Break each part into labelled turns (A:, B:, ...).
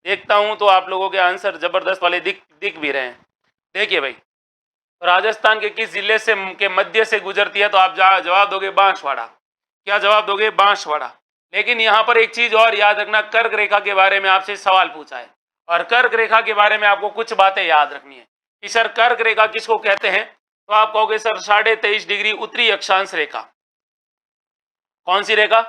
A: देखता हूं तो आप लोगों के आंसर जबरदस्त वाले दिख भी रहे हैं। देखिए भाई, राजस्थान के किस जिले से के मध्य से गुजरती है, तो आप जवाब दोगे बांसवाड़ा। क्या जवाब दोगे? बांसवाड़ा। लेकिन यहां पर एक चीज और याद रखना, कर्क रेखा के बारे में आपसे सवाल पूछा है और कर्क रेखा के बारे में आपको कुछ बातें याद रखनी है कि सर कर्क रेखा किसको कहते हैं, तो आप कहोगे सर 23.5 डिग्री उत्तरी अक्षांश रेखा। कौन सी रेखा?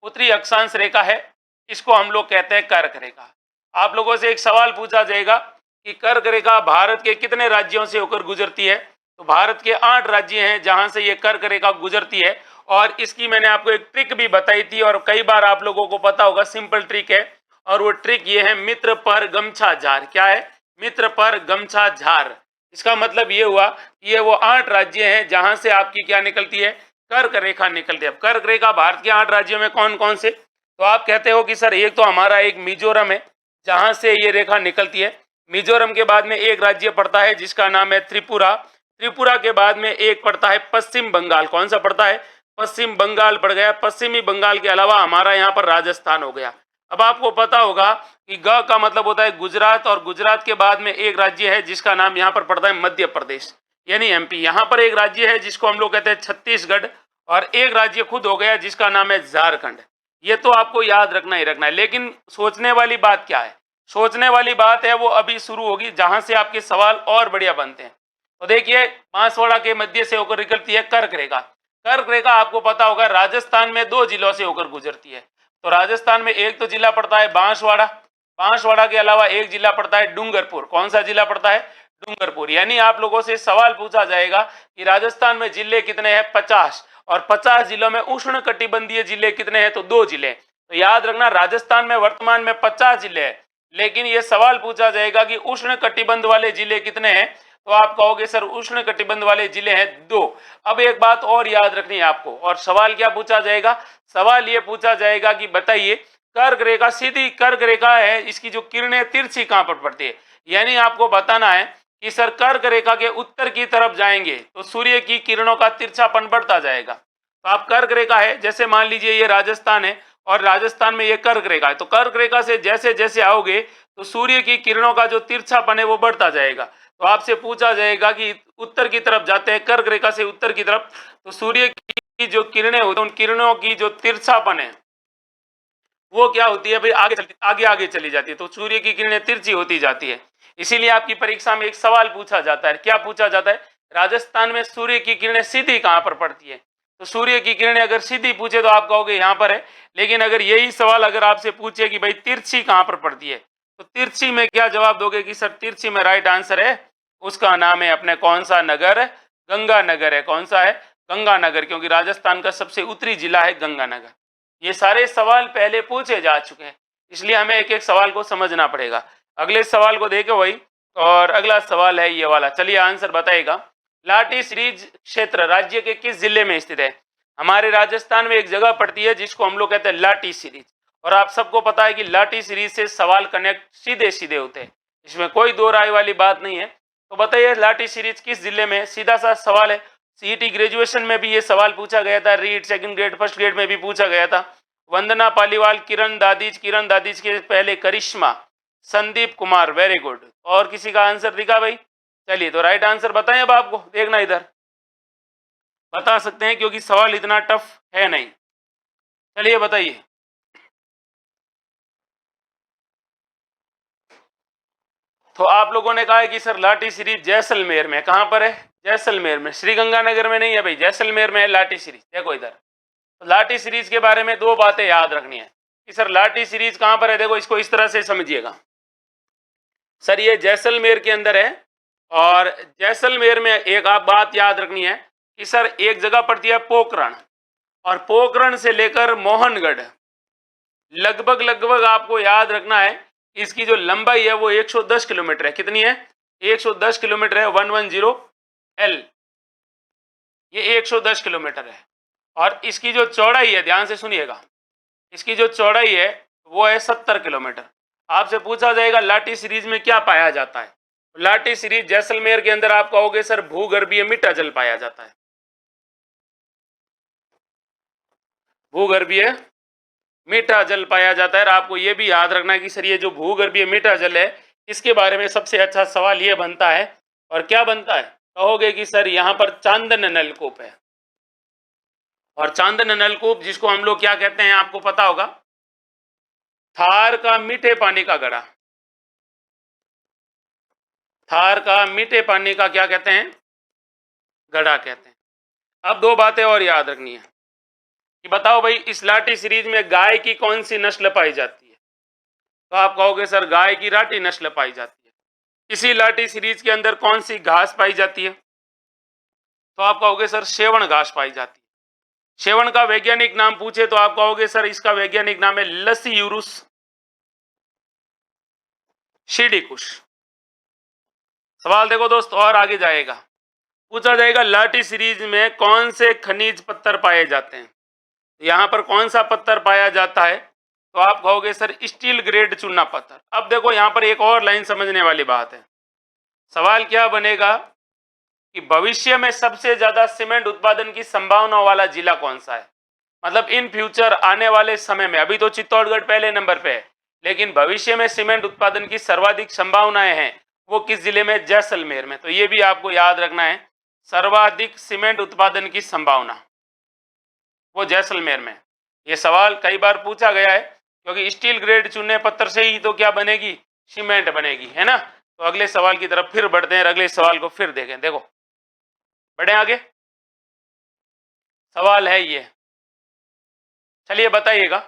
A: उत्तरी अक्षांश रेखा है, इसको हम लोग कहते हैं कर्क रेखा। आप लोगों से एक सवाल पूछा जाएगा कि कर्क रेखा भारत के कितने राज्यों से होकर गुजरती है, तो भारत के 8 राज्य हैं जहां से ये कर्क रेखा गुजरती है। और इसकी मैंने आपको एक ट्रिक भी बताई थी और कई बार आप लोगों को पता होगा, सिंपल ट्रिक है, और वो ट्रिक ये है मित्र पर गमछा झार। क्या है? मित्र पर गमछा झार। इसका मतलब ये हुआ कि ये वो 8 राज्य हैं जहां से आपकी क्या निकलती है? कर्क रेखा निकलती है। अब कर्क रेखा भारत के 8 राज्यों में कौन कौन से? तो आप कहते हो कि सर एक तो हमारा एक मिजोरम है जहां से ये रेखा निकलती है। मिजोरम के बाद में एक राज्य पड़ता है जिसका नाम है त्रिपुरा। त्रिपुरा के बाद में एक पड़ता है पश्चिम बंगाल। कौन सा पड़ता है? पश्चिम बंगाल पड़ गया। पश्चिमी बंगाल के अलावा हमारा यहाँ पर राजस्थान हो गया। अब आपको पता होगा कि ग का मतलब होता है गुजरात, और गुजरात के बाद में एक राज्य है जिसका नाम यहाँ पर पड़ता है मध्य प्रदेश यानी एमपी। यहाँ पर एक राज्य है जिसको हम लोग कहते हैं छत्तीसगढ़, और एक राज्य खुद हो गया जिसका नाम है झारखंड। ये तो आपको याद रखना ही रखना है। लेकिन सोचने वाली बात क्या है? सोचने वाली बात है वो अभी शुरू होगी जहां से आपके सवाल और बढ़िया बनते हैं। तो देखिए, बांसवाड़ा के मध्य से होकर निकलती है कर्क रेखा। कर्क रेखा आपको पता होगा राजस्थान में 2 जिलों से होकर गुजरती है। तो राजस्थान में एक तो जिला पड़ता है बांसवाड़ा, बांसवाड़ा के अलावा एक जिला पड़ता है डूंगरपुर। कौन सा जिला पड़ता है? डूंगरपुर। यानी आप लोगों से सवाल पूछा जाएगा कि राजस्थान में जिले कितने हैं? 50, और 50 जिलों में उष्ण कटिबंधीय जिले कितने हैं? तो 2 जिले। तो याद रखना, राजस्थान में वर्तमान में 50 जिले हैं, लेकिन यह सवाल पूछा जाएगा कि उष्ण कटिबंध वाले जिले कितने हैं, तो आप कहोगे सर उष्ण कटिबंध वाले जिले हैं 2। अब एक बात और याद रखनी है आपको, और सवाल क्या पूछा जाएगा? सवाल ये पूछा जाएगा कि बताइए कर्क रेखा, सीधी कर्क रेखा है, इसकी जो किरणें तिरछी कहां पर पड़ती है। यानी आपको बताना है कि सर कर्क रेखा के उत्तर की तरफ जाएंगे तो सूर्य की किरणों का तिरछापन बढ़ता जाएगा। तो आप कर्क रेखा है, जैसे मान लीजिए ये राजस्थान है और राजस्थान में ये कर्क रेखा है, तो कर्क रेखा से जैसे जैसे आओगे तो सूर्य की किरणों का जो तिरछापन है वो बढ़ता जाएगा। तो आपसे पूछा जाएगा कि उत्तर की तरफ जाते हैं कर्क रेखा से उत्तर की तरफ, तो सूर्य की जो किरणें होती हैं उन किरणों की जो तिरछापन है वो क्या होती है भाई? आगे चली जाती है। तो सूर्य की किरणें तिरछी होती जाती है। इसीलिए आपकी परीक्षा में एक सवाल पूछा जाता है। क्या पूछा जाता है? राजस्थान में सूर्य की किरणें सीधी कहां पर पड़ती है? तो सूर्य की किरणें अगर सीधी पूछे तो आप कहोगे यहां पर है। लेकिन अगर यही सवाल अगर आपसे पूछे कि भाई तिरछी कहां पर पड़ती है, तो तिरछी में क्या जवाब दोगे कि सर तिरछी में राइट आंसर है, उसका नाम है अपने कौन सा नगर? गंगानगर है। कौन सा है? गंगानगर, क्योंकि राजस्थान का सबसे उत्तरी जिला है गंगानगर। ये सारे सवाल पहले पूछे जा चुके हैं, इसलिए हमें एक एक सवाल को समझना पड़ेगा। अगले सवाल को देखो भाई, और अगला सवाल है ये वाला। चलिए आंसर बताएगा। लाटी सीरीज क्षेत्र राज्य के किस जिले में स्थित है? हमारे राजस्थान में एक जगह पड़ती है जिसको हम लोग कहते हैं लाटी सीरीज, और आप सबको पता है कि लाटी सीरीज से सवाल कनेक्ट सीधे सीधे होते हैं, इसमें कोई दो राय वाली बात नहीं है। तो बताइए लाटी सीरीज किस जिले में? सीधा सा सवाल है। सीईटी ग्रेजुएशन में भी ये सवाल पूछा गया था, REET second grade first grade में भी पूछा गया था। वंदना पालीवाल, किरण दादीज के पहले करिश्मा, संदीप कुमार, वेरी गुड। और किसी का आंसर दिखा भाई? चलिए, तो राइट आंसर बताएं। अब आपको देखना, इधर बता सकते हैं क्योंकि सवाल इतना टफ है नहीं। चलिए बताइए। तो आप लोगों ने कहा है कि सर लाटी सीरीज जैसलमेर में। कहां पर है? जैसलमेर में। श्रीगंगानगर में नहीं है भाई, जैसलमेर में है लाटी सीरीज। देखो इधर, तो लाटी सीरीज के बारे में 2 बातें याद रखनी है कि सर लाटी सीरीज कहां पर है। देखो इसको इस तरह से समझिएगा, सर ये जैसलमेर के अंदर है, और जैसलमेर में एक आप बात याद रखनी है कि सर एक जगह पड़ती है पोखरण, और पोखरण से लेकर मोहनगढ़ लगभग लगभग आपको याद रखना है इसकी जो लंबाई है वो 110 किलोमीटर है। कितनी है? 110 किलोमीटर है। 110L, ये 110 किलोमीटर है। और इसकी जो चौड़ाई है, ध्यान से सुनिएगा, इसकी जो चौड़ाई है वो है 70 किलोमीटर। आपसे पूछा जाएगा लाटी सीरीज में क्या पाया जाता है? लाटी सीरीज जैसलमेर के अंदर आप कहोगे सर भूगर्भीय मीठा जल पाया जाता है। भूगर्भीय मीठा जल पाया जाता है। और आपको ये भी याद रखना है कि सर ये जो भूगर्भीय मीठा जल है, इसके बारे में सबसे अच्छा सवाल ये बनता है, और क्या बनता है, कहोगे कि सर यहाँ पर चांदन नलकूप है। और चांदन नलकूप जिसको हम लोग क्या कहते हैं आपको पता होगा, थार का मीठे पानी का घड़ा। थार का मीठे पानी का क्या कहते हैं, घड़ा कहते हैं। अब दो बातें और याद रखनी है कि बताओ भाई इस लाठी सीरीज में गाय की कौन सी नस्ल पाई जाती है, तो आप कहोगे सर गाय की राठी नस्ल पाई जाती है। इसी लाठी सीरीज के अंदर कौन सी घास पाई जाती है, तो आप कहोगे सर शेवण घास पाई जाती है। शेवण का वैज्ञानिक नाम पूछे तो आप कहोगे सर इसका वैज्ञानिक नाम है लसीयूरुस शिडिकुश। सवाल देखो दोस्त और आगे जाएगा, पूछा जाएगा लाठी सीरीज में कौन से खनिज पत्थर पाए जाते हैं। यहां पर कौन सा पत्थर पाया जाता है, तो आप कहोगे सर स्टील ग्रेड चूना पत्थर। अब देखो यहां पर एक और लाइन समझने वाली बात है। सवाल क्या बनेगा कि भविष्य में सबसे ज्यादा सीमेंट उत्पादन की संभावना वाला जिला कौन सा है। मतलब इन फ्यूचर आने वाले समय में, अभी तो चित्तौड़गढ़ पहले नंबर पे है, लेकिन भविष्य में सीमेंट उत्पादन की सर्वाधिक संभावनाएं हैं वो किस जिले में, जैसलमेर में। तो ये भी आपको याद रखना है, सर्वाधिक सीमेंट उत्पादन की संभावना वो जैसलमेर में। ये सवाल कई बार पूछा गया है, क्योंकि स्टील ग्रेड चूने पत्थर से ही तो क्या बनेगी, सीमेंट बनेगी, है ना। तो अगले सवाल की तरफ फिर बढ़ते हैं, अगले सवाल को फिर देखें। देखो बढ़े आगे, सवाल है ये, चलिए बताइएगा।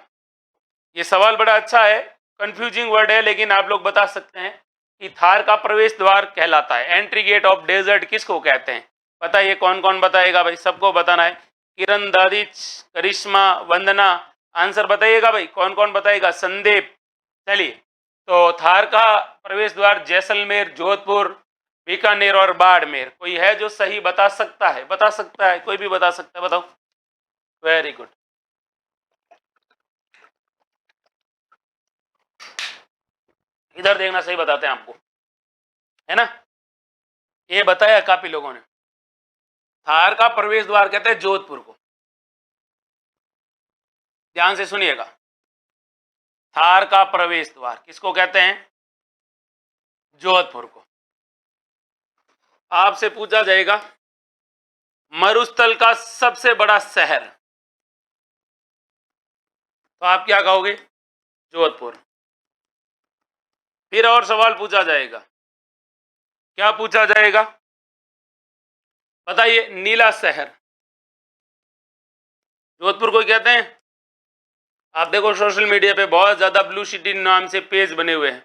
A: ये सवाल बड़ा अच्छा है, कंफ्यूजिंग वर्ड है, लेकिन आप लोग बता सकते हैं कि थार का प्रवेश द्वार कहलाता है, एंट्री गेट ऑफ डेजर्ट किसको कहते हैं। बताइए कौन कौन बताएगा भाई, सबको बताना है। किरण, दादिच, करिश्मा, वंदना, आंसर बताइएगा भाई, कौन कौन बताएगा, संदीप। चलिए, तो थार का प्रवेश द्वार जैसलमेर, जोधपुर, बीकानेर और बाड़मेर। कोई है जो सही बता सकता है, बता सकता है, कोई भी बता सकता है, बताओ। वेरी गुड, इधर देखना, सही बताते हैं आपको, है ना। ये बताया काफी लोगों ने। थार का प्रवेश द्वार कहते हैं जोधपुर को, ध्यान से सुनिएगा। थार का प्रवेश द्वार किसको कहते हैं, जोधपुर को। आपसे पूछा जाएगा मरुस्थल का सबसे बड़ा शहर, तो आप क्या कहोगे, जोधपुर। फिर और सवाल पूछा जाएगा, क्या पूछा जाएगा, बताइए, नीला शहर, जोधपुर को कहते हैं। आप देखो सोशल मीडिया पे बहुत ज्यादा ब्लू सिटी नाम से पेज बने हुए हैं,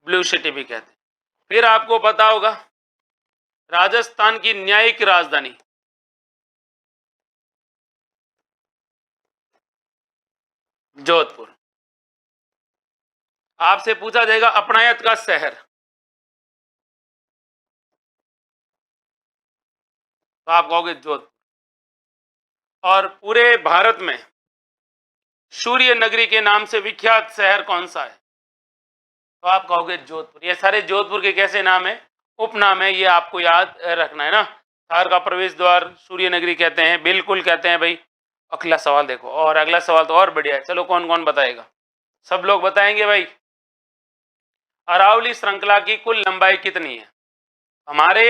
A: ब्लू सिटी भी कहते हैं। फिर आपको पता होगा राजस्थान की न्यायिक राजधानी, जोधपुर। आपसे पूछा जाएगा अपनायत का शहर, तो आप कहोगे जोधपुर। और पूरे भारत में सूर्य नगरी के नाम से विख्यात शहर कौन सा है, तो आप कहोगे जोधपुर। ये सारे जोधपुर के कैसे नाम है, उपनाम है, ये आपको याद रखना है ना। थार का प्रवेश द्वार सूर्य नगरी कहते हैं, बिल्कुल कहते हैं भाई। अगला सवाल देखो, और अगला सवाल तो और बढ़िया है, चलो कौन कौन बताएगा, सब लोग बताएंगे भाई। अरावली श्रृंखला की कुल लंबाई कितनी है। हमारे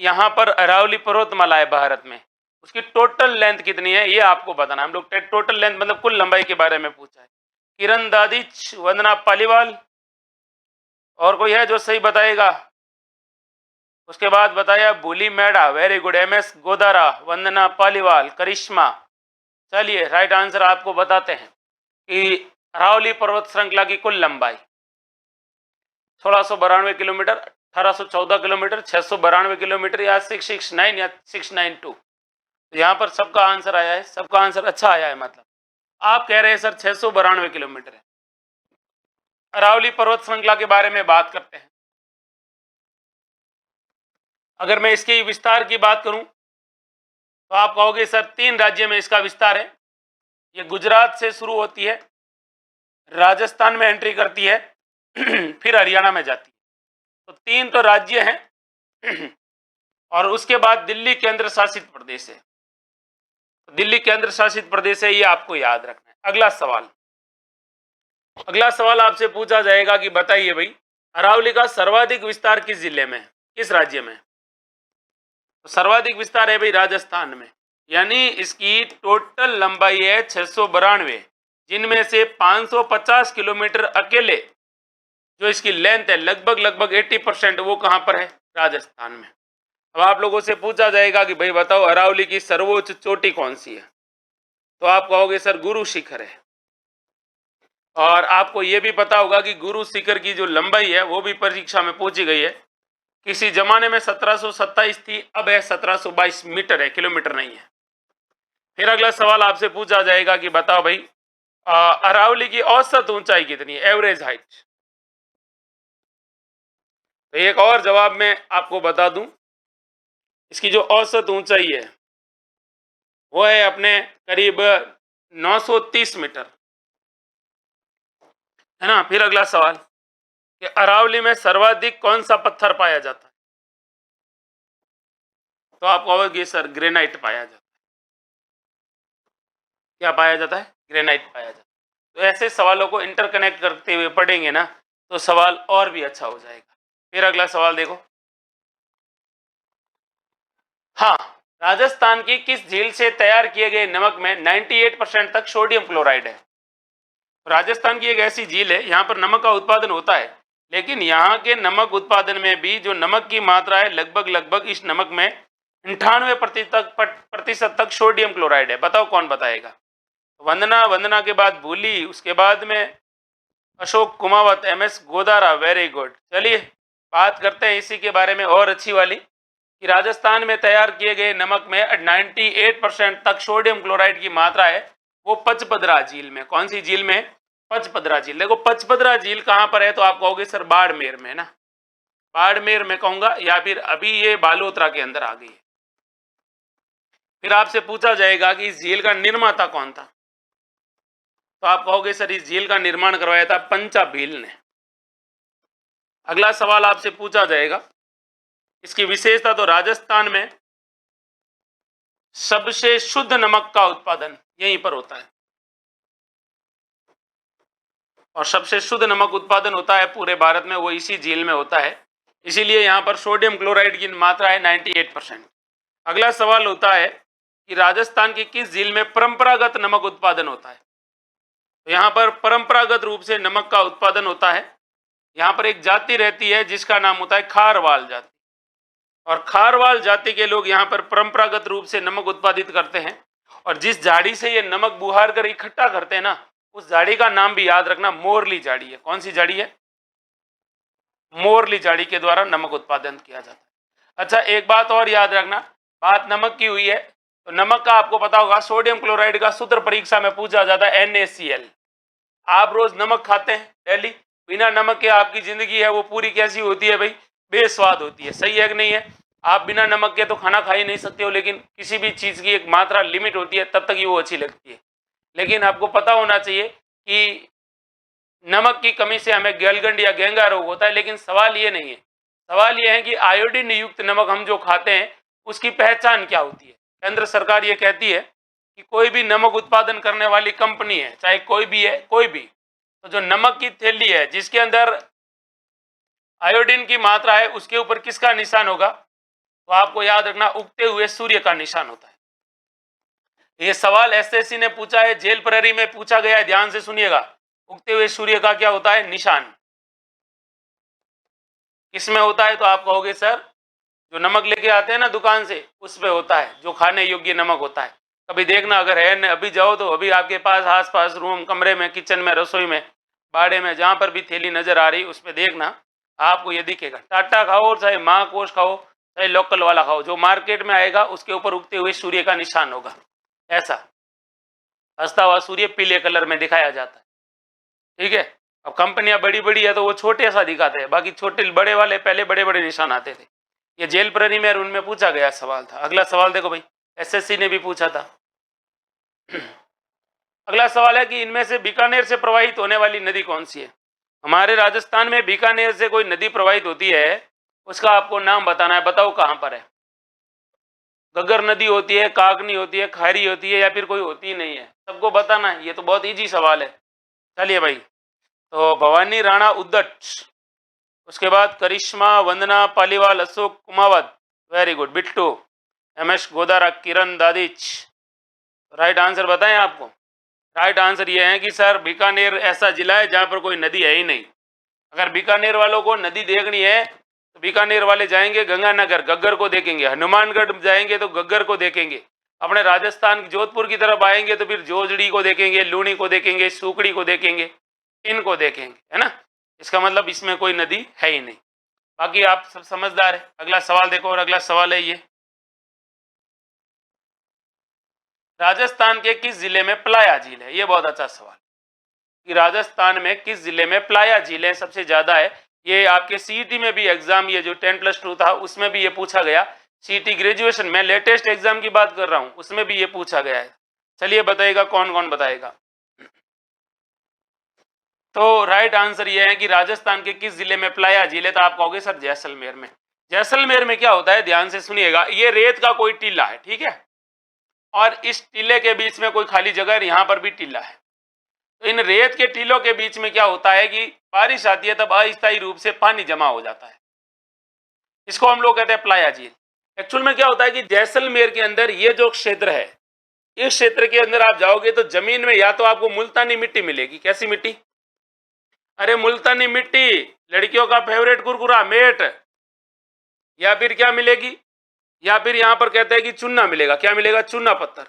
A: यहाँ पर अरावली पर्वतमाला है भारत में, उसकी टोटल लेंथ कितनी है ये आपको बताना। हम लोग टोटल लेंथ मतलब कुल लंबाई के बारे में पूछा है। किरण दादिच, वंदना पालीवाल, और कोई है जो सही बताएगा। उसके बाद बताया Bhuli Meda, very good. MS Godara, Vandana Paliwal, Karishma. चलिए राइट आंसर आपको बताते हैं कि अरावली पर्वत श्रृंखला की कुल लंबाई 1692 किलोमीटर, 1814 किलोमीटर, 692 किलोमीटर, या 669 या 692। यहाँ पर सबका आंसर आया है, सबका आंसर अच्छा आया है। मतलब आप कह रहे हैं सर 692 किलोमीटर है। अरावली पर्वत श्रृंखला के बारे में बात करते हैं। अगर मैं इसके विस्तार की बात करूं तो आप कहोगे सर 3 राज्य में इसका विस्तार है। ये गुजरात से शुरू होती है, राजस्थान में एंट्री करती है, फिर हरियाणा में जाती है। तो 3 तो राज्य हैं और उसके बाद दिल्ली केंद्र शासित प्रदेश है। दिल्ली केंद्र शासित प्रदेश है, ये आपको याद रखना है। अगला सवाल आपसे पूछा जाएगा कि बताइए भाई, अरावली का सर्वाधिक विस्तार किस जिले में, किस राज्य में? तो सर्वाधिक विस्तार है भाई राजस्थान में, यानी इसकी टोटल लंबाई है 692, जिनमें से 550 किलोमीटर अकेले जो इसकी लेंथ है लगभग 80% वो कहां पर है? राजस्थान में। अब आप लोगों से पूछा जाएगा कि भाई बताओ अरावली की सर्वोच्च चोटी कौन सी है, तो आप कहोगे सर गुरु शिखर है। और आपको यह भी पता होगा कि गुरु शिखर की जो लंबाई है वो भी परीक्षा में पूछी गई है, किसी जमाने में 1727 थी, अब है 1722 मीटर है, किलोमीटर नहीं है। फिर अगला सवाल आपसे पूछा जाएगा कि बताओ भाई अरावली की औसत ऊंचाई कितनी है, एवरेज हाइट? तो एक और जवाब मैं आपको बता दूं, इसकी जो औसत ऊंचाई है वो है अपने करीब 930 मीटर, है ना। फिर अगला सवाल कि अरावली में सर्वाधिक कौन सा पत्थर पाया जाता है? तो आप कहोगे सर ग्रेनाइट पाया जाता है। क्या पाया जाता है? ग्रेनाइट पाया जाता है। तो ऐसे सवालों को इंटरकनेक्ट करते हुए पढ़ेंगे ना तो सवाल और भी अच्छा हो जाएगा। फिर अगला सवाल देखो, हाँ, राजस्थान की किस झील से तैयार किए गए नमक में 98% तक सोडियम क्लोराइड है? राजस्थान की एक ऐसी झील है, यहाँ पर नमक का उत्पादन होता है, लेकिन यहाँ के नमक उत्पादन में भी जो नमक की मात्रा है लगभग इस नमक में 98% तक सोडियम क्लोराइड है। बताओ कौन बताएगा? वंदना के बाद भूली, उसके बाद में Ashok Kumawat, MS Godara, very good. चलिए बात करते हैं इसी के बारे में और अच्छी वाली कि राजस्थान में तैयार किए गए नमक में 98% तक सोडियम क्लोराइड की मात्रा है, वो पचपदरा झील में। कौन सी झील में? पचपदरा झील। देखो पचपदरा झील कहां पर है, तो आप कहोगे सर बाड़मेर में ना, बाड़मेर में कहूंगा, या फिर अभी ये बालोतरा के अंदर आ गई है। फिर आपसे पूछा जाएगा कि इस झील का निर्माता कौन था, तो आप कहोगे सर इस झील का निर्माण करवाया था पंचाभील ने। अगला सवाल आपसे पूछा जाएगा, इसकी विशेषता, तो राजस्थान में सबसे शुद्ध नमक का उत्पादन यहीं पर होता है, और सबसे शुद्ध नमक उत्पादन होता है पूरे भारत में, वो इसी झील में होता है, इसीलिए यहां पर सोडियम क्लोराइड की मात्रा है 98%। अगला सवाल होता है कि राजस्थान की किस झील में परंपरागत नमक उत्पादन होता है? तो यहां पर परंपरागत रूप से नमक का उत्पादन होता है, यहां पर एक जाति रहती है जिसका नाम होता है खारवाल जाति, और खारवाल जाति के लोग यहाँ पर परंपरागत रूप से नमक उत्पादित करते हैं, और जिस झाड़ी से ये नमक बुहार कर इकट्ठा करते हैं ना, उस झाड़ी का नाम भी याद रखना, मोरली झाड़ी है। कौन सी झाड़ी है? मोरली झाड़ी के द्वारा नमक उत्पादन किया जाता है। अच्छा एक बात और याद रखना, बात नमक की हुई है तो नमक का आपको पता होगा, सोडियम क्लोराइड का सूत्र परीक्षा में पूछा जाता है NaCl। आप रोज नमक खाते हैं डेली, बिना नमक के आपकी जिंदगी है वो पूरी कैसी होती है भाई? बेस्वाद होती है। सही है कि नहीं है? आप बिना नमक के तो खाना खा ही नहीं सकते हो, लेकिन किसी भी चीज की एक मात्रा लिमिट होती है, तब तक ही वो अच्छी लगती है। लेकिन आपको पता होना चाहिए कि नमक की कमी से हमें गलगंड या गेंगा रोग होता है, लेकिन सवाल ये नहीं है। सवाल ये है कि आयोडीन युक्त नमक हम जो खाते हैं उसकी पहचान क्या होती है? केंद्र सरकार ये कहती है कि कोई भी नमक उत्पादन करने वाली कंपनी है, चाहे कोई भी है, कोई भी, तो जो नमक की थैली है जिसके अंदर आयोडीन की मात्रा है उसके ऊपर किसका निशान होगा? तो आपको याद रखना, उगते हुए सूर्य का निशान होता है। ये सवाल SSC ने पूछा है, जेल प्रहरी में पूछा गया है, ध्यान से सुनिएगा। उगते हुए सूर्य का क्या होता है? निशान। किसमें होता है? तो आप कहोगे सर जो नमक लेके आते हैं ना दुकान से, उसमें होता है, जो खाने योग्य नमक होता है। कभी देखना, अगर है अभी जाओ तो अभी आपके पास आसपास रूम, कमरे में, किचन में, रसोई में, बाड़े में, जहां पर भी थैली नजर आ रही उसमें देखना, आपको ये दिखेगा। टाटा खाओ, चाहे महाकोश खाओ, चाहे लोकल वाला खाओ, जो मार्केट में आएगा उसके ऊपर उगते हुए सूर्य का निशान होगा। ऐसा हंसता हुआ सूर्य पीले कलर में दिखाया जाता है, ठीक है। अब कंपनियां बड़ी बड़ी है तो वो छोटे सा दिखाते हैं, बाकी छोटे बड़े वाले पहले बड़े बड़े निशान आते थे। ये जेल प्रहरी में उनमें पूछा गया सवाल था। अगला सवाल देखो भाई, SSC ने भी पूछा था। अगला सवाल है कि इनमें से बीकानेर से प्रवाहित होने वाली नदी कौन सी है? हमारे राजस्थान में बीकानेर से कोई नदी प्रवाहित होती है, उसका आपको नाम बताना है। बताओ कहां पर है? गग्गर नदी होती है, काकनी होती है, खारी होती है, या फिर कोई होती ही नहीं है? सबको बताना है, ये तो बहुत इजी सवाल है। चलिए भाई, तो भवानी राणा उद्दट, उसके बाद Karishma, Vandana Paliwal, Ashok Kumawat, very good, Bittu, M S. Godara, Kiran Dadhich. Right answer बताएं आपको। राइट आंसर ये है कि सर बीकानेर ऐसा जिला है जहां पर कोई नदी है ही नहीं। अगर बीकानेर वालों को नदी देखनी है तो बीकानेर वाले जाएंगे गंगानगर, गग्गर को देखेंगे। हनुमानगढ़ जाएंगे तो गग्गर को देखेंगे। अपने राजस्थान जोधपुर की तरफ आएंगे तो फिर जोजड़ी को देखेंगे, लूणी को देखेंगे, सुकड़ी को देखेंगे, इनको देखेंगे, है ना। इसका मतलब इसमें कोई नदी है ही नहीं। बाकी आप सब समझदार है। अगला सवाल देखो, और अगला सवाल है ये, राजस्थान के किस जिले में प्लाया झील है? ये बहुत अच्छा सवाल कि राजस्थान में किस जिले में प्लाया झीलें सबसे ज्यादा है। ये आपके सीईटी में भी एग्जाम, ये जो 10+2 था उसमें भी ये पूछा गया। सीईटी ग्रेजुएशन में लेटेस्ट एग्जाम की बात कर रहा हूं, उसमें भी ये पूछा गया है। चलिए बताइएगा, कौन कौन बताएगा। तो राइट आंसर ये है कि राजस्थान के किस जिले में प्लाया झील है? तो आप कहोगे सर जैसलमेर में। जैसलमेर में क्या होता है, ध्यान से सुनिएगा, ये रेत का कोई टीला है, ठीक है, और इस टीले के बीच में कोई खाली जगह है, यहां पर भी टीला है। तो इन रेत के टीलों के बीच में क्या होता है कि बारिश आती है तब अस्थायी रूप से पानी जमा हो जाता है। इसको हम लोग कहते हैं प्लाया झील। एक्चुअल में क्या होता है कि जैसलमेर के अंदर ये जो क्षेत्र है, इस क्षेत्र के अंदर आप जाओगे तो जमीन में या तो आपको मुल्तानी मिट्टी मिलेगी। कैसी मिट्टी? अरे मुल्तानी मिट्टी, लड़कियों का फेवरेट कुरकुरा मेट। या फिर क्या मिलेगी, या फिर यहां पर कहते हैं कि चूना मिलेगा। क्या मिलेगा? चूना पत्थर।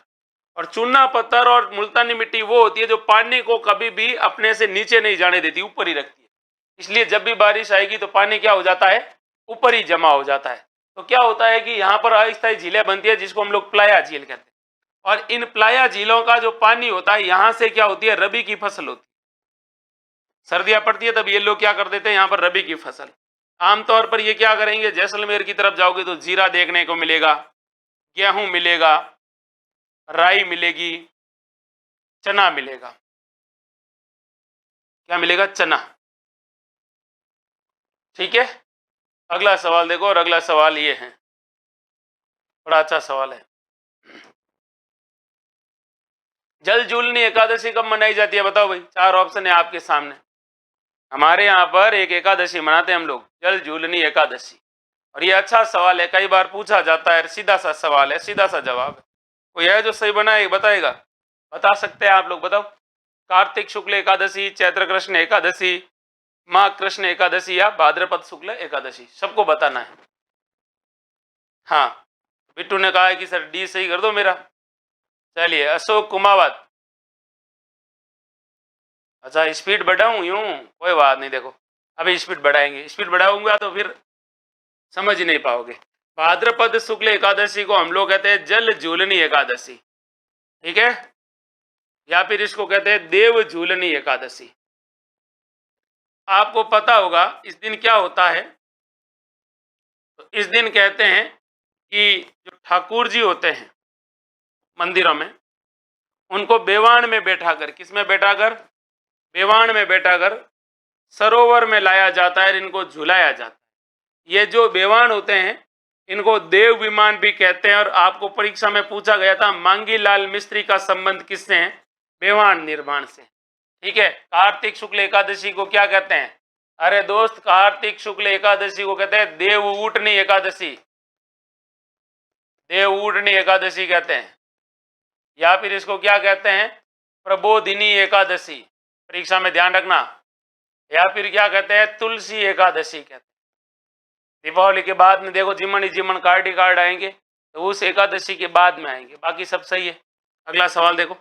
A: और चूना पत्थर और मुल्तानी मिट्टी वो होती है जो पानी को कभी भी अपने से नीचे नहीं जाने देती, ऊपर ही रखती है। इसलिए जब भी बारिश आएगी तो पानी क्या हो जाता है? ऊपर ही जमा हो जाता है। तो क्या होता है कि यहाँ पर अस्थायी झीलें बनती है जिसको हम लोग प्लाया झील कहते हैं। और इन प्लाया झीलों का जो पानी होता है, यहाँ से क्या होती है, रबी की फसल होती है। सर्दियां पड़ती है तब ये लोग क्या कर देते हैं, यहाँ पर रबी की फसल। आमतौर पर ये क्या करेंगे, जैसलमेर की तरफ जाओगे तो जीरा देखने को मिलेगा, गेहूं मिलेगा, राई मिलेगी, चना मिलेगा। क्या मिलेगा? चना। ठीक है, अगला सवाल देखो, और अगला सवाल ये है, बड़ा अच्छा सवाल है। जल झूलनी एकादशी कब मनाई जाती है? बताओ भाई, 4 ऑप्शन है आपके सामने। हमारे यहाँ पर एक एकादशी मनाते हैं हम लोग, जल झूलनी एकादशी। और ये अच्छा सवाल है, कई बार पूछा जाता है, सीधा सा सवाल है, सीधा सा जवाब है। कोई है जो सही बनाए बताएगा? बता सकते हैं आप लोग, बताओ। कार्तिक शुक्ल एकादशी, चैत्र कृष्ण एकादशी, माघ कृष्ण एकादशी, या भाद्रपद शुक्ल एकादशी? सबको बताना है। हाँ, बिट्टू ने कहा है कि सर डी सही कर दो मेरा। चलिए, अशोक कुमावत। अच्छा, स्पीड बढ़ाऊं यूं? कोई बात नहीं, देखो अभी स्पीड बढ़ाएंगे। स्पीड बढ़ाऊंगा तो फिर समझ ही नहीं पाओगे। भाद्रपद शुक्ल एकादशी को हम लोग कहते हैं जल झूलनी एकादशी, ठीक है, या फिर इसको कहते हैं देव झूलनी एकादशी। आपको पता होगा इस दिन क्या होता है। तो इस दिन कहते हैं कि जो ठाकुर जी होते हैं मंदिरों में, उनको बेवाण में बैठाकर, किस में बैठाकर? बेवाण में बैठाकर सरोवर में लाया जाता है, इनको झुलाया जाता है। ये जो बेवाण होते हैं इनको देव विमान भी कहते हैं। और आपको परीक्षा में पूछा गया था, मांगी लाल मिस्त्री का संबंध किससे है? बेवाण निर्माण से। ठीक है, कार्तिक शुक्ल एकादशी को क्या कहते हैं? अरे दोस्त, कार्तिक शुक्ल एकादशी को कहते हैं देव ऊटनी एकादशी। देव ऊटनी एकादशी कहते हैं, या फिर इसको क्या कहते हैं? प्रबोधिनी एकादशी। परीक्षा में ध्यान रखना। या फिर क्या कहते हैं? तुलसी एकादशी कहते हैं। दीपावली के बाद में देखो जिमन ही जिमन कार्ड ही कार्ड आएंगे, तो उस एकादशी के बाद में आएंगे। बाकी सब सही है। अगला सवाल देखो,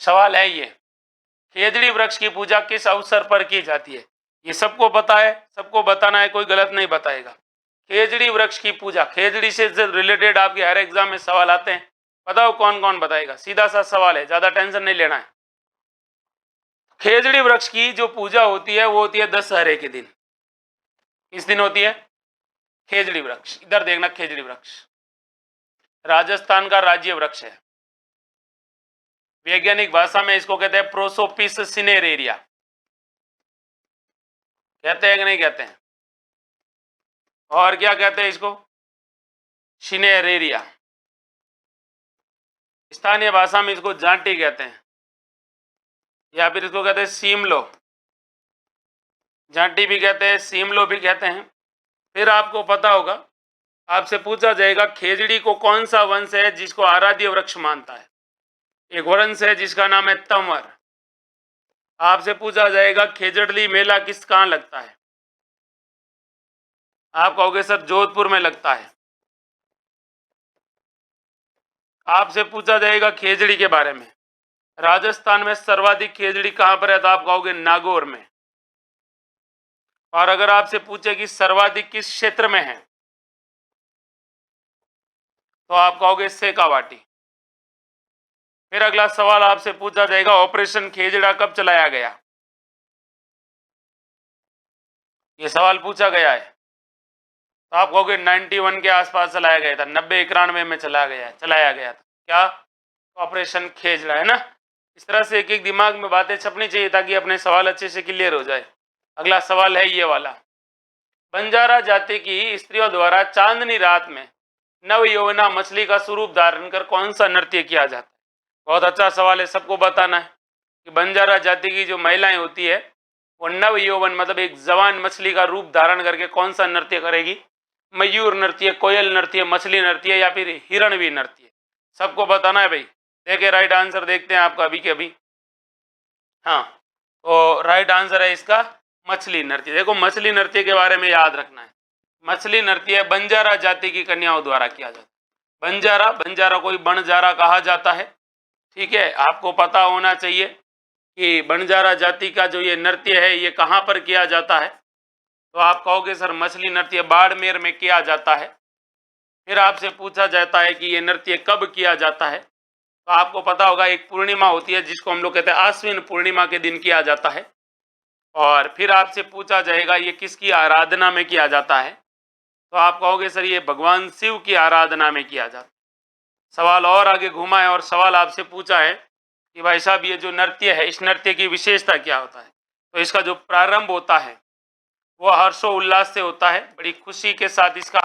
A: सवाल है ये, खेजड़ी वृक्ष की पूजा किस अवसर पर की जाती है? ये सबको पता है, सबको बताना है, कोई गलत नहीं बताएगा। खेजड़ी वृक्ष की पूजा, खेजड़ी से रिलेटेड आपके हर एग्जाम में सवाल आते हैं। बताओ कौन कौन बताएगा? सीधा सा सवाल है, ज्यादा टेंशन नहीं लेना है। खेजड़ी वृक्ष की जो पूजा होती है वो होती है दशहरे के दिन। किस दिन होती है? खेजड़ी वृक्ष, इधर देखना, खेजड़ी वृक्ष राजस्थान का राज्य वृक्ष है। वैज्ञानिक भाषा में इसको कहते हैं प्रोसोपिस सिनेरेरिया। कहते हैं कि नहीं कहते हैं? और क्या कहते हैं इसको? शिनेरेरिया। स्थानीय भाषा में इसको जांटी कहते हैं, या फिर इसको कहते हैं सीमलो। जांटी भी कहते हैं, सीमलो भी कहते हैं। फिर आपको पता होगा, आपसे पूछा जाएगा खेजड़ी को कौन सा वंश है जिसको आराध्य वृक्ष मानता है। एक वंश है जिसका नाम है तंवर। आपसे पूछा जाएगा खेजड़ली मेला कहाँ लगता है। आप कहोगे सर जोधपुर में लगता है। आपसे पूछा जाएगा खेजड़ी के बारे में, राजस्थान में सर्वाधिक खेजड़ी कहां पर है, तो आप कहोगे नागौर में। और अगर आपसे पूछे कि सर्वाधिक किस क्षेत्र में है, तो आप कहोगे शेखावाटी। फिर अगला सवाल आपसे पूछा जाएगा ऑपरेशन खेजड़ा कब चलाया गया। यह सवाल पूछा गया है, तो आप कहोगे 91 के आसपास चलाया गया था, 90-91 में चलाया गया था। क्या? ऑपरेशन खेजड़ा, है ना। इस तरह से एक एक दिमाग में बातें छपनी चाहिए ताकि अपने सवाल अच्छे से क्लियर हो जाए। अगला सवाल है ये वाला, बंजारा जाति की स्त्रियों द्वारा चांदनी रात में नव यौवना मछली का स्वरूप धारण कर कौन सा नृत्य किया जाता है। बहुत अच्छा सवाल है, सबको बताना है कि बंजारा जाति की जो महिलाएं होती है वो नव यौवन मतलब एक जवान मछली का रूप धारण करके कौन सा नृत्य करेगी। मयूर नृत्य, कोयल नृत्य, मछली नृत्य या फिर हिरणवी नृत्य, सबको बताना है भाई। देखिए राइट आंसर देखते हैं आपका अभी के अभी। हाँ, तो राइट आंसर है इसका मछली नृत्य। देखो मछली नृत्य के बारे में याद रखना है, मछली नृत्य बंजारा जाति की कन्याओं द्वारा किया जाता है। बंजारा कोई बनजारा कहा जाता है, ठीक है। आपको पता होना चाहिए कि बंजारा जाति का जो ये नृत्य है ये कहाँ पर किया जाता है, तो आप कहोगे सर मछली नृत्य बाड़मेर में किया जाता है। फिर आपसे पूछा जाता है कि ये नृत्य कब किया जाता है, तो आपको पता होगा एक पूर्णिमा होती है जिसको हम लोग कहते हैं आश्विन पूर्णिमा के दिन किया जाता है। और फिर आपसे पूछा जाएगा ये किसकी आराधना में किया जाता है, तो आप कहोगे सर ये भगवान शिव की आराधना में किया जाता है। सवाल और आगे घुमा है और सवाल आपसे पूछा है कि भाई साहब ये जो नृत्य है इस नृत्य की विशेषता क्या होता है। तो इसका जो प्रारंभ होता है वो हर्षोल्लास से होता है, बड़ी खुशी के साथ इसका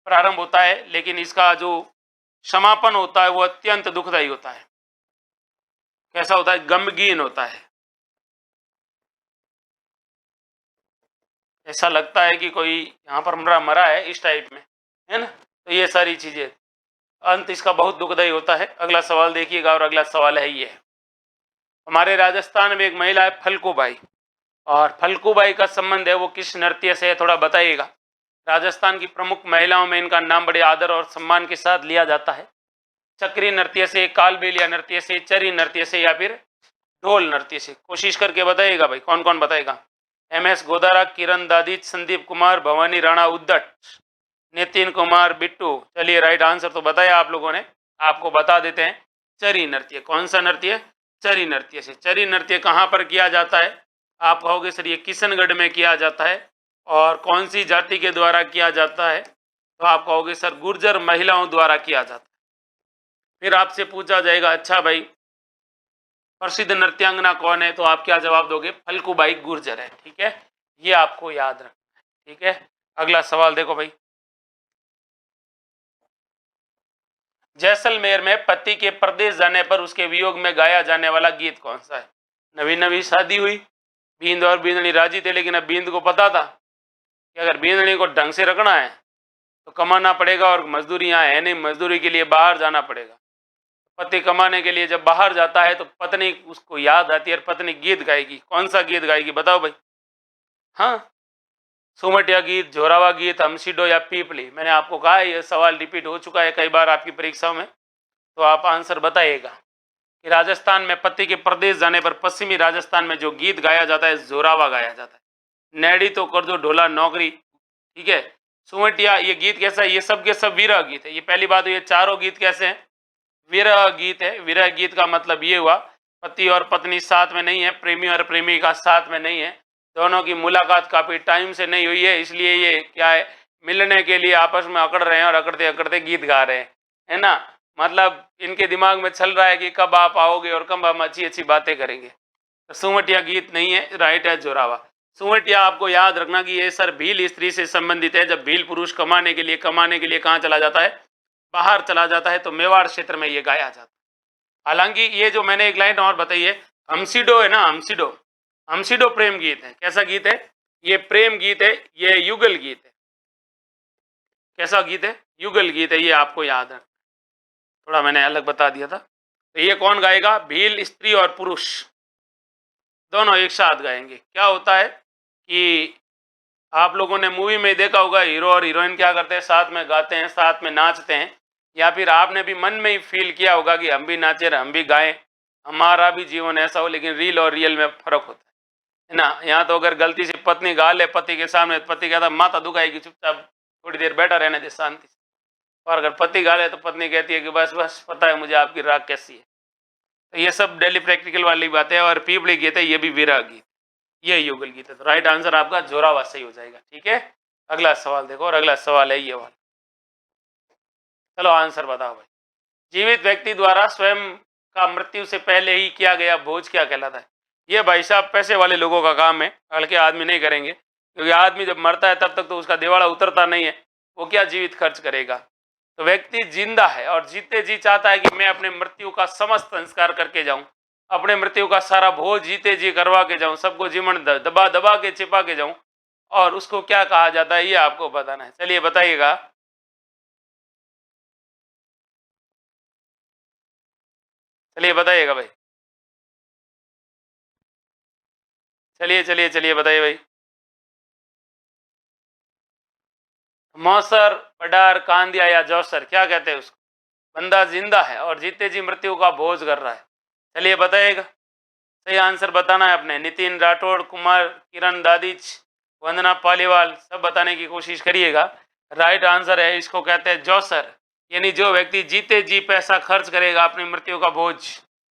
A: प्रारंभ होता है, लेकिन इसका जो समापन होता है वो अत्यंत दुखदायी होता है। कैसा होता है? गमगीन होता है। ऐसा लगता है कि कोई यहाँ पर मरा है, इस टाइप में, है ना। तो ये सारी चीजें, अंत इसका बहुत दुखदायी होता है। अगला सवाल देखिएगा, और अगला सवाल है ये, हमारे राजस्थान में एक महिला है फल्गुबाई, और फल्गुबाई का संबंध है वो किस नृत्य से है, थोड़ा बताइएगा। राजस्थान की प्रमुख महिलाओं में इनका नाम बड़े आदर और सम्मान के साथ लिया जाता है। चक्री नृत्य से, कालबेलिया नृत्य से, चरी नृत्य से या फिर ढोल नृत्य से। कोशिश करके बताइएगा भाई, कौन कौन बताएगा। MS गोदारा, किरण दादिच, संदीप कुमार, भवानी राणा उद्दट, नितिन कुमार बिट्टू। चलिए राइट आंसर तो बताया आप लोगों ने, आपको बता देते हैं चरी नृत्य। कौन सा नृत्य? चरी नृत्य से। चरी नृत्य कहाँ पर किया जाता है, आप कहोगे सर ये किशनगढ़ में किया जाता है। और कौन सी जाति के द्वारा किया जाता है, तो आप कहोगे सर गुर्जर महिलाओं द्वारा किया जाता है। फिर आपसे पूछा जाएगा अच्छा भाई प्रसिद्ध नृत्यांगना कौन है, तो आप क्या जवाब दोगे? फल्गुबाई गुर्जर है, ठीक है। ये आपको याद रखना है, ठीक है। अगला सवाल देखो भाई, जैसलमेर में पति के परदेश जाने पर उसके वियोग में गाया जाने वाला गीत कौन सा है? नवी नवी शादी हुई, बींद और बींदनी राजी थे, लेकिन अब बींद को पता था कि अगर बींदनी को ढंग से रखना है तो कमाना पड़ेगा, और मजदूरी यहाँ है नहीं, मजदूरी के लिए बाहर जाना पड़ेगा। पति कमाने के लिए जब बाहर जाता है तो पत्नी उसको याद आती है और पत्नी गीत गाएगी। कौन सा गीत गाएगी बताओ भाई? हाँ, सुमटिया गीत, जोरावा गीत, हमसीडो या पीपली। मैंने आपको कहा यह सवाल रिपीट हो चुका है कई बार आपकी परीक्षाओं में, तो आप आंसर बताइएगा कि राजस्थान में पति के प्रदेश जाने पर पश्चिमी राजस्थान में जो गीत गाया जाता है जोरावा गाया जाता है। नैडी तो कर दो ढोला नौकरी, ठीक है। सुमटिया ये गीत कैसा है? ये सब के सब विरह गीत है। ये पहली बात, ये चारों गीत कैसे हैं? विरह गीत है। विरह गीत का मतलब ये हुआ पति और पत्नी साथ में नहीं है, प्रेमी और प्रेमिका साथ में नहीं है, दोनों की मुलाकात काफी टाइम से नहीं हुई है, इसलिए ये क्या है, मिलने के लिए आपस में अकड़ रहे हैं और अकड़ते अकड़ते गीत गा रहे हैं, है ना। मतलब इनके दिमाग में चल रहा है कि कब आप आओगे और कब हम अच्छी अच्छी बातें करेंगे। तो सुमटिया गीत नहीं है, राइट है जोरावा। सुवटिया आपको याद रखना कि ये सर भील स्त्री से संबंधित है। जब भील पुरुष कमाने के लिए कहाँ चला जाता है, बाहर चला जाता है, तो मेवाड़ क्षेत्र में ये गाया जाता है। हालांकि ये जो मैंने एक लाइन और बताई है, हमसिडो है ना, हमसिडो प्रेम गीत है। कैसा गीत है? ये प्रेम गीत है, ये युगल गीत है। कैसा गीत है? युगल गीत है। ये आपको याद है, थोड़ा मैंने अलग बता दिया था। तो ये कौन गाएगा? भील स्त्री और पुरुष दोनों एक साथ गाएंगे। क्या होता है कि आप लोगों ने मूवी में देखा होगा, हीरो और हीरोइन क्या करते हैं, साथ में गाते हैं, साथ में नाचते हैं। या फिर आपने भी मन में ही फील किया होगा कि हम भी नाचे, हम भी गाएं, हमारा भी जीवन ऐसा हो। लेकिन रील और रियल में फर्क होता है ना। यहाँ तो अगर गलती से पत्नी गा ले पति के सामने, पति कहता माता दुखाएगी, चुपचाप थोड़ी देर बैठा रहने दे शांति से। और अगर पति गा ले तो पत्नी कहती है कि बस बस पता है मुझे आपकी राग कैसी है। तो ये सब डेली प्रैक्टिकल वाली बातें है। और पीपली गीत है, ये भी विरह गीत, ये युगल गीत है। तो राइट आंसर आपका जोरावर सही हो जाएगा। ठीक है, अगला सवाल देखो, और अगला सवाल है ये वाला। चलो आंसर बताओ भाई। जीवित व्यक्ति द्वारा स्वयं का मृत्यु से पहले ही किया गया भोज क्या कहलाता है? ये भाई साहब पैसे वाले लोगों का काम है, हल्के आदमी नहीं करेंगे। क्योंकि आदमी जब मरता है तब तक तो उसका दिवाला उतरता नहीं है, वो क्या जीवित खर्च करेगा। तो व्यक्ति जिंदा है और जीते जी चाहता है कि मैं अपने मृत्यु का समस्त संस्कार करके जाऊं, अपने मृत्यु का सारा भोज जीते जी करवा के जाऊं, सबको जीवन दबा दबा के छिपा के जाऊं। और उसको क्या कहा जाता है, ये आपको बताना है। चलिए बताइएगा। चलिए बताइएगा भाई, चलिए चलिए चलिए बताइए भाई। मौसर, पडार, कांदिया या जौसर, क्या कहते हैं उसको? बंदा जिंदा है और जीते जी मृत्यु का भोज कर रहा है। चलिए बताइएगा। सही आंसर बताना है अपने। नितिन राठौड़, कुमार, किरण दादिच, वंदना पालीवाल, सब बताने की कोशिश करिएगा। राइट आंसर है, इसको कहते हैं जौसर। यानी जो व्यक्ति जीते जी पैसा खर्च करेगा अपनी मृत्यु का बोझ,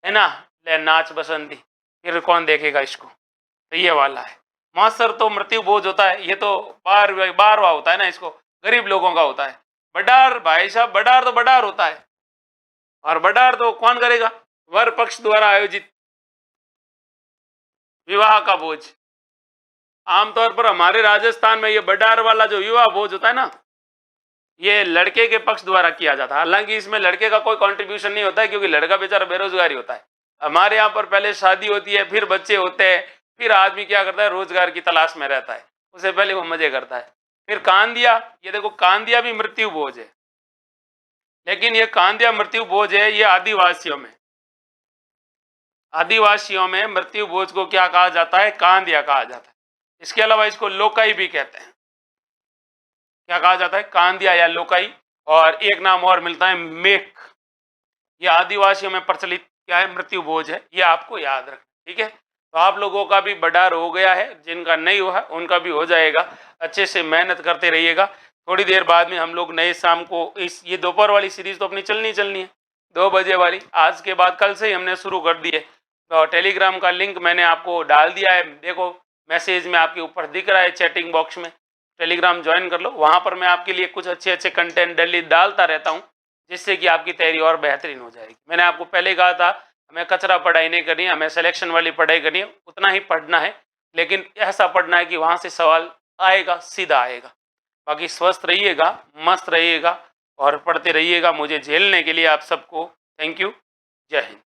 A: है ना, ले नाच बसंती, फिर कौन देखेगा इसको। तो ये वाला है। मौसर तो मृत्यु बोझ होता है, ये तो बारवा होता है ना, इसको गरीब लोगों का होता है। बडार भाई साहब, बडार तो बडार होता है, और बडार तो कौन करेगा? वर पक्ष द्वारा आयोजित विवाह का भोज। आमतौर पर हमारे राजस्थान में ये बडार वाला जो विवाह भोज होता है ना, ये लड़के के पक्ष द्वारा किया जाता है। हालांकि इसमें लड़के का कोई कंट्रीब्यूशन नहीं होता है, क्योंकि लड़का बेचारा बेरोजगारी होता है। हमारे यहाँ पर पहले शादी होती है, फिर बच्चे होते हैं, फिर आदमी क्या करता है, रोजगार की तलाश में रहता है, उससे पहले वो मजे करता है। फिर कांदिया, ये देखो कांदिया भी मृत्यु भोज है, लेकिन ये कांदिया मृत्यु भोज है ये आदिवासियों में मृत्यु भोज को क्या कहा जाता है? कांदिया कहा जाता है। इसके अलावा इसको लोकाई भी कहते हैं। क्या कहा जाता है? कांदिया या लोकाई। और एक नाम और मिलता है मेक। ये आदिवासियों में प्रचलित क्या है? मृत्यु भोज है। ये आपको याद रखना, ठीक है। तो आप लोगों का भी बडार हो गया है, जिनका नहीं हुआ है उनका भी हो जाएगा। अच्छे से मेहनत करते रहिएगा। थोड़ी देर बाद में हम लोग नए शाम को ये दोपहर वाली सीरीज तो अपनी चलनी है 2 बजे वाली। आज के बाद कल से ही हमने शुरू कर दी है। तो टेलीग्राम का लिंक मैंने आपको डाल दिया है, देखो मैसेज में आपके ऊपर दिख रहा है, चैटिंग बॉक्स में। टेलीग्राम ज्वाइन कर लो, वहाँ पर मैं आपके लिए कुछ अच्छे अच्छे कंटेंट डेली डालता रहता हूँ, जिससे कि आपकी तैयारी और बेहतरीन हो जाएगी। मैंने आपको पहले कहा था, हमें कचरा पढ़ाई नहीं करनी है, हमें सिलेक्शन वाली पढ़ाई करनी है। उतना ही पढ़ना है, लेकिन ऐसा पढ़ना है कि वहाँ से सवाल आएगा, सीधा आएगा। बाकी स्वस्थ रहिएगा, मस्त रहिएगा और पढ़ते रहिएगा। मुझे झेलने के लिए आप सबको थैंक यू। जय हिंद।